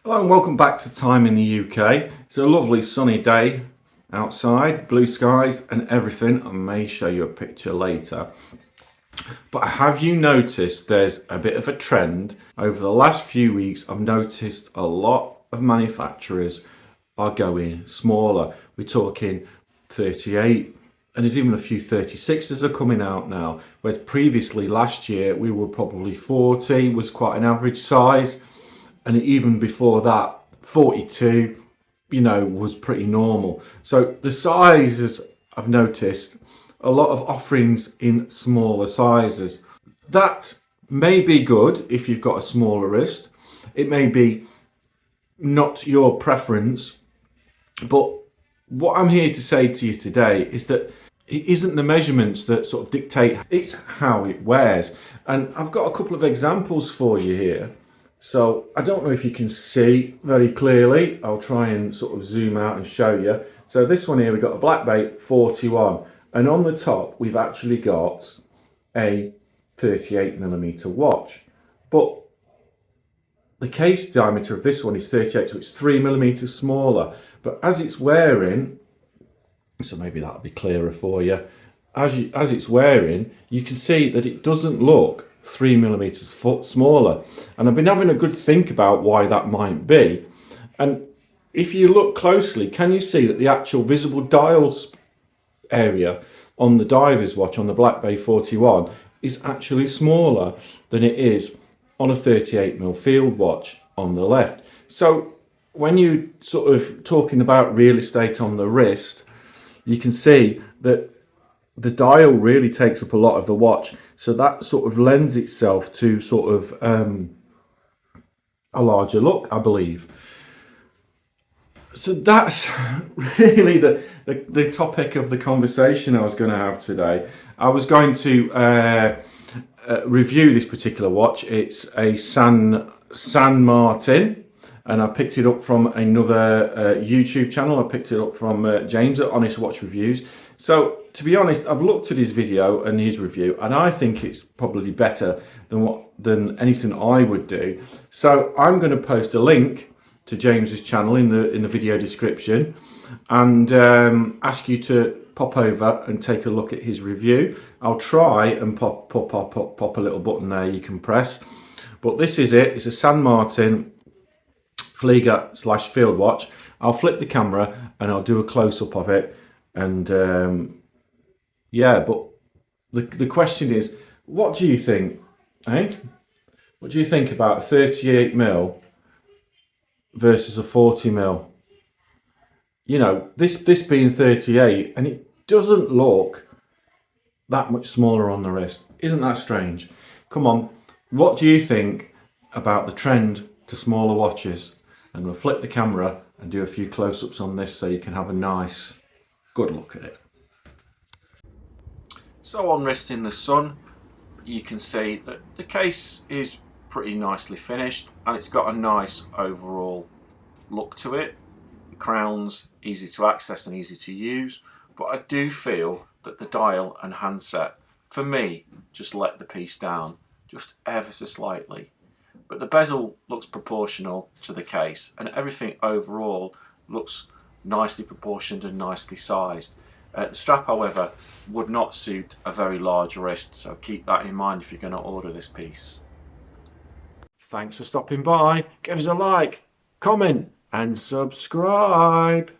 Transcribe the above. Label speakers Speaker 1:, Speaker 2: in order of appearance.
Speaker 1: Hello and welcome back to Time in the UK. It's a lovely sunny day outside, blue skies and everything. I may show you a picture later. But have you noticed there's a bit of a trend? Over the last few weeks, I've noticed a lot of manufacturers are going smaller. We're talking 38, and there's even a few 36s are coming out now. Whereas previously, last year, we were probably 40 was quite an average size. And even before that, 42, was pretty normal. So the sizes, I've noticed, a lot of offerings in smaller sizes. That may be good if you've got a smaller wrist. It may be not your preference, but what I'm here to say to you today is that it isn't the measurements that sort of dictate, it's how it wears. And I've got a couple of examples for you here. So I don't know if you can see very clearly. I'll try and sort of zoom out and show you. So this one here, we've got a Black Bay 41. And on the top, we've actually got a 38mm watch. But the case diameter of this one is 38, so it's 3mm smaller. But as it's wearing, so maybe that'll be clearer for you. As it's wearing, you can see that it doesn't look 3mm smaller. And I've been having a good think about why that might be. And if you look closely, can you see that the actual visible dials area on the diver's watch on the Black Bay 41 is actually smaller than it is on a 38mm field watch on the left. So when you sort of talking about real estate on the wrist, you can see that the dial really takes up a lot of the watch. So that sort of lends itself to sort of a larger look, I believe. So that's really the topic of the conversation I was going to have today. I was going to review this particular watch. It's a San Martin, and I picked it up from another YouTube channel. I picked it up from James at Honest Watch Reviews. So to be honest, I've looked at his video and his review, and I think it's probably better than anything I would do. So I'm going to post a link to James's channel in the video description, and ask you to pop over and take a look at his review. I'll try and pop a little button there you can press. But this is it. It's a San Martin Flieger / field watch. I'll flip the camera and I'll do a close-up of it. And yeah, but the question is, what do you think? What do you think about a 38mm versus a 40mm? You know, this being 38, and it doesn't look that much smaller on the wrist. Isn't that strange? Come on, what do you think about the trend to smaller watches? I'm going to flip the camera and do a few close-ups on this so you can have a nice, good look at it. So on wrist in the sun, you can see that the case is pretty nicely finished, and it's got a nice overall look to it. The crown's easy to access and easy to use, but I do feel that the dial and handset, for me, just let the piece down just ever so slightly. But the bezel looks proportional to the case, and everything overall looks nicely proportioned and nicely sized. The strap, however, would not suit a very large wrist, so keep that in mind if you're going to order this piece. Thanks for stopping by. Give us a like, comment and subscribe.